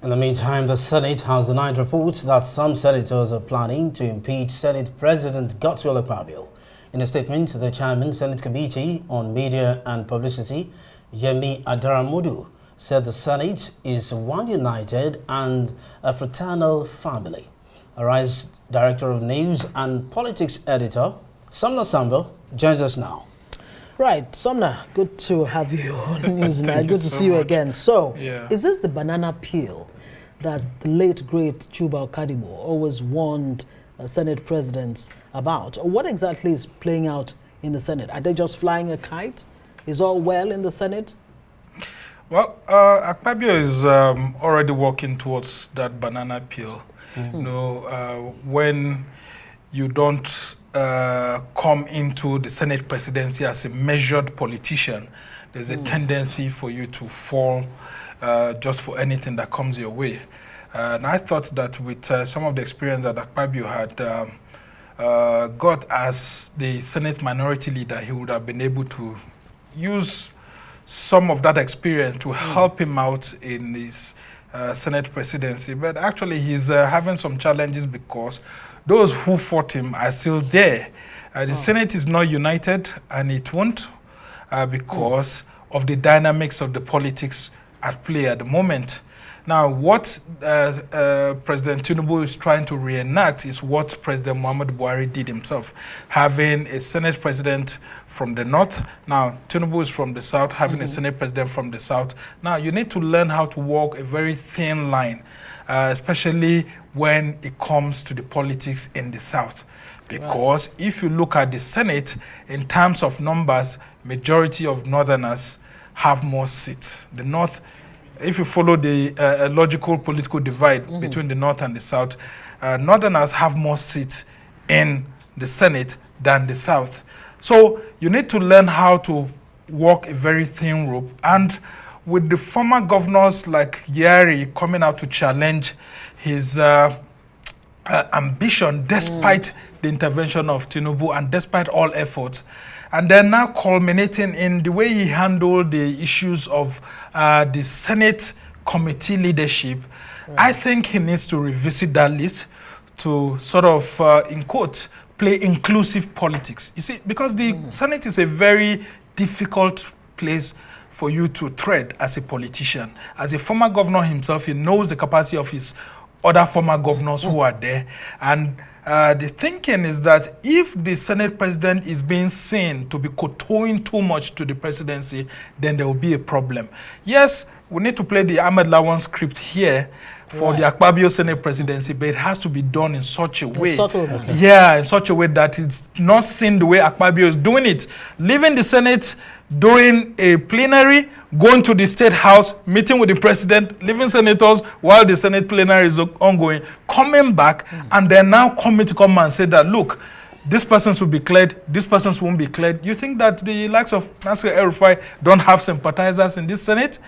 In the meantime, the Senate has denied reports that some senators are planning to impeach Senate President Akpabio. In a statement, the chairman, Senate Committee on Media and Publicity, Yemi Adaramodu, said the Senate is one united and a fraternal family. Arise Director of News and Politics Editor, Sumner Sambo, joins us now. Right, Sumner, good to have you on Newsnight. Good to see you again. So, is this the banana peel that the late, great Chuba Kadimo always warned Senate presidents about? Or what exactly is playing out in the Senate? Are they just flying a kite? Is all well in the Senate? Well, Akpabio is already working towards that banana peel. Mm-hmm. You know, when you don't come into the Senate presidency as a measured politician, there's a tendency for you to fall just for anything that comes your way. And I thought that with some of the experience that Akpabio had got as the Senate minority leader, he would have been able to use some of that experience to help him out in his Senate presidency. But actually, he's having some challenges because those who fought him are still there. The Senate is not united, and it won't because of the dynamics of the politics at play at the moment. Now, what President Tinubu is trying to reenact is what President Muhammad Buhari did himself, having a Senate president from the north. Now, Tinubu is from the south, having a Senate president from the south. Now, you need to learn how to walk a very thin line, especially when it comes to the politics in the south. Because if you look at the Senate, in terms of numbers, majority of northerners have more seats. The north, if you follow the logical political divide between the north and the south, northerners have more seats in the Senate than the south. So you need to learn how to walk a very thin rope. And with the former governors like Yari coming out to challenge his ambition despite the intervention of Tinubu and despite all efforts, and then now culminating in the way he handled the issues of the Senate committee leadership, I think he needs to revisit that list to sort of, in quotes, play inclusive politics. You see, because the Senate is a very difficult place for you to tread as a politician. As a former governor himself, he knows the capacity of his other former governors who are there. And the thinking is that if the Senate president is being seen to be kowtowing too much to the presidency, then there will be a problem. Yes, we need to play the Ahmed Lawan script here for the Akpabio Senate presidency, but it has to be done in such a way. Yeah, in such a way that it's not seen the way Akpabio is doing it. Leaving the Senate during a plenary, going to the State House, meeting with the president, leaving senators while the Senate plenary is ongoing, coming back, and they're now coming to come and say that, look, this person will be cleared, this person won't be cleared. You think that the likes of Nasir El-Rufai don't have sympathizers in this Senate?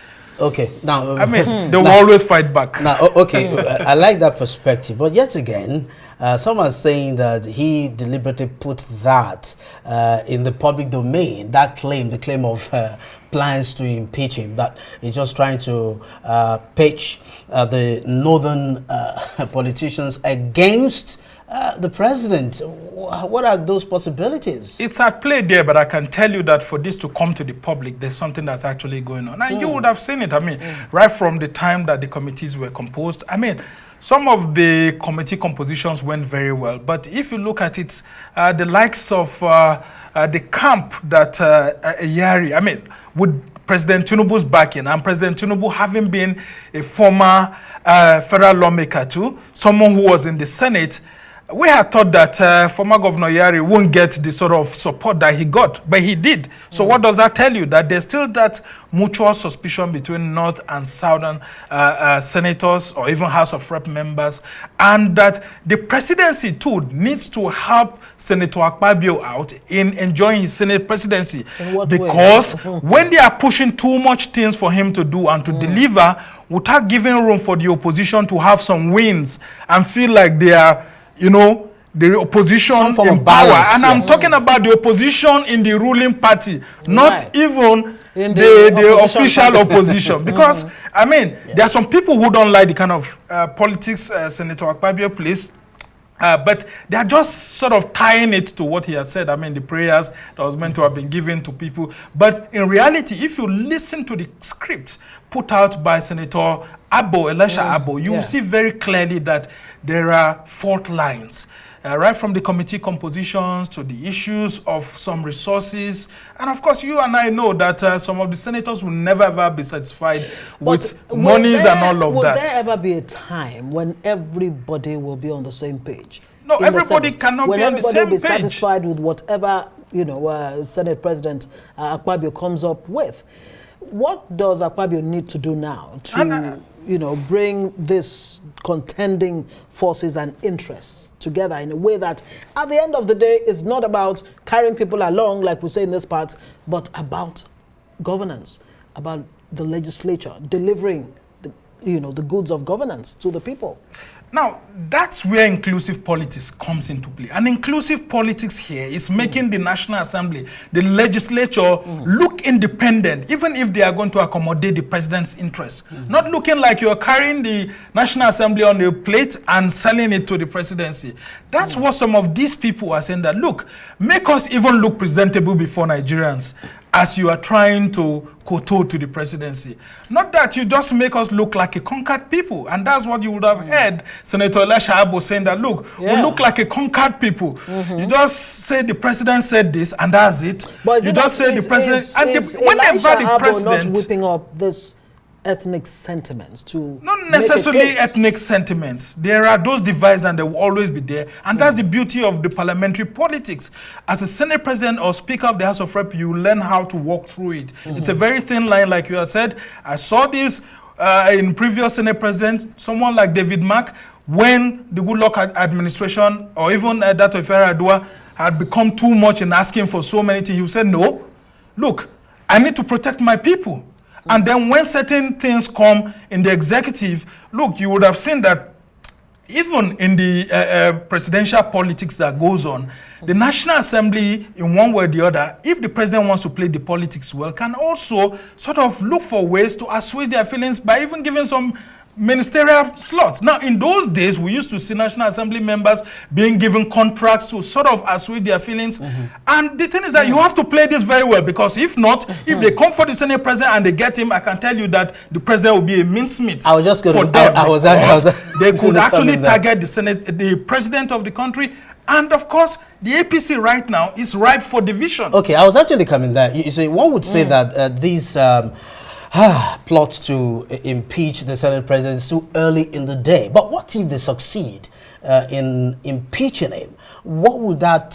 Okay, now I mean, they will always fight back. Now, okay, I like that perspective, but yet again, someone is saying that he deliberately put that in the public domain. That claim, the claim of plans to impeach him, that he's just trying to pitch the northern politicians against the president. What are those possibilities? It's at play there, but I can tell you that for this to come to the public, there's something that's actually going on. And you would have seen it, I mean, right from the time that the committees were composed. I mean, some of the committee compositions went very well. But if you look at it, the likes of the camp that Yari, I mean, with President Tinubu's backing, and President Tinubu having been a former federal lawmaker too, someone who was in the Senate, we had thought that former Governor Yari won't get the sort of support that he got, but he did. So what does that tell you? That there's still that mutual suspicion between North and Southern senators or even House of Rep members, and that the presidency too needs to help Senator Akpabio out in enjoying his Senate presidency. Because when they are pushing too much things for him to do and to deliver, without giving room for the opposition to have some wins and feel like they are, you know, the opposition in form of power. balance, And I'm talking about the opposition in the ruling party, not even in the official opposition. Because, I mean, there are some people who don't like the kind of politics Senator Akpabio plays. But they are just sort of tying it to what he had said. I mean, the prayers that was meant to have been given to people. But in reality, if you listen to the script put out by Senator Elisha Abbo, you will see very clearly that there are fault lines. Right from the committee compositions to the issues of some resources. And of course, you and I know that some of the senators will never ever be satisfied with monies and all of that. Will there ever be a time when everybody will be on the same page? No, everybody cannot be on the same page. When everybody will be satisfied with whatever, Senate President Akpabio comes up with. What does Akpabio need to do now to, bring this contending forces and interests together in a way that, at the end of the day, is not about carrying people along, like we say in this part, but about governance, about the legislature, delivering the goods of governance to the people? Now, that's where inclusive politics comes into play. And inclusive politics here is making the National Assembly, the legislature, look independent, even if they are going to accommodate the president's interests. Not looking like you're carrying the National Assembly on your plate and selling it to the presidency. That's what some of these people are saying, that, look, make us even look presentable before Nigerians as you are trying to kowtow to the presidency. Not that you just make us look like a conquered people. And that's what you would have heard Senator Elisha Abbo saying, that, look, we look like a conquered people. You just say the president said this, and that's it. But you just say the president... Is Elisha Abbo not whipping up this ethnic sentiments to not necessarily ethnic sentiments. There are those divides and they will always be there. And that's the beauty of the parliamentary politics. As a Senate President or Speaker of the House of Rep, you learn how to walk through it. It's a very thin line, like you have said. I saw this in previous Senate President, someone like David Mark, when the Goodluck administration or even that of Yar'Adua had become too much in asking for so many things. He said, no, look, I need to protect my people. And then when certain things come in the executive, look, you would have seen that even in the presidential politics that goes on, the National Assembly, in one way or the other, if the president wants to play the politics well, can also sort of look for ways to assuage their feelings by even giving some ministerial slots. Now, in those days, we used to see National Assembly members being given contracts to sort of assuage their feelings. And the thing is that you have to play this very well, because if not, if they come for the Senate President and they get him, I can tell you that the President will be a mincemeat. I was just going for them. They could actually target the President of the country. And of course, the APC right now is ripe for division. Okay, I was actually coming there. You see, one would say that these plots to impeach the Senate President is too early in the day. But what if they succeed in impeaching him? What would that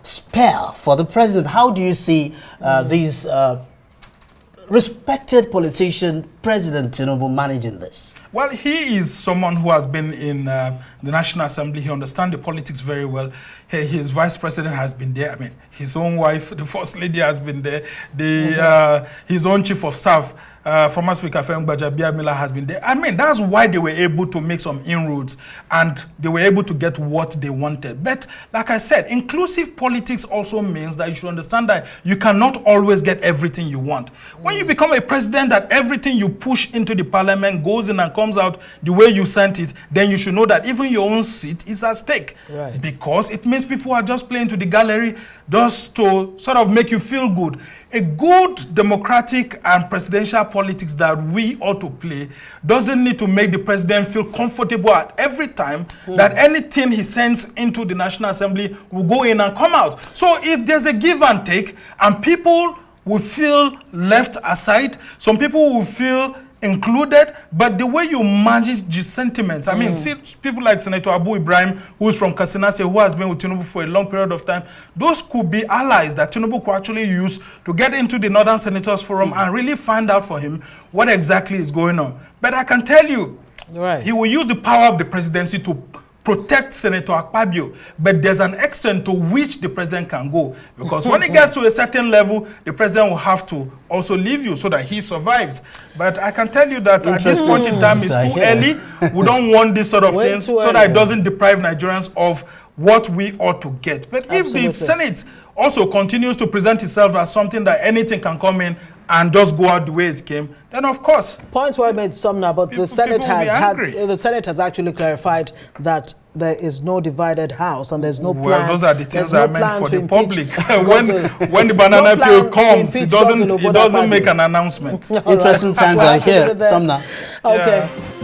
spell for the president? How do you see these respected politician, President Tinubu, managing this? Well, he is someone who has been in the National Assembly. He understands the politics very well. His vice president has been there. I mean, his own wife, the first lady, has been there. His own chief of staff, former Speaker Femi Gbajabiamila, has been there. I mean, that's why they were able to make some inroads and they were able to get what they wanted. But like I said, inclusive politics also means that you should understand that you cannot always get everything you want. When you become a president, that everything you push into the parliament goes in and comes out the way you sent it, then you should know that even your own seat is at stake. Right. Because it means people are just playing to the gallery just to sort of make you feel good. A good democratic and presidential politics that we ought to play doesn't need to make the president feel comfortable at every time that anything he sends into the National Assembly will go in and come out. So if there's a give and take, and people will feel left aside, some people will feel included, but the way you manage the sentiments, I mean, see people like Senator Abu Ibrahim, who is from Kasinase, who has been with Tinubu for a long period of time, those could be allies that Tinubu could actually use to get into the Northern Senators Forum and really find out for him what exactly is going on. But I can tell you, he will use the power of the presidency to protect Senator Akpabio, but there's an extent to which the president can go, because when it gets to a certain level, the president will have to also leave you so that he survives. But I can tell you that at this point in time, it's too early. We don't want this sort of things so that it doesn't deprive Nigerians of what we ought to get. But Absolutely. if the Senate also continues to present itself as something that anything can come in and just go out the way it came, then of course. Points were made, Sumner, but the Senate has actually clarified that there is no divided house and there's no plan. Well, those are the things that are meant for the public. when the no banana peel comes, it Godswill doesn't make an announcement. Interesting times are here, Sumner. Okay. Yeah.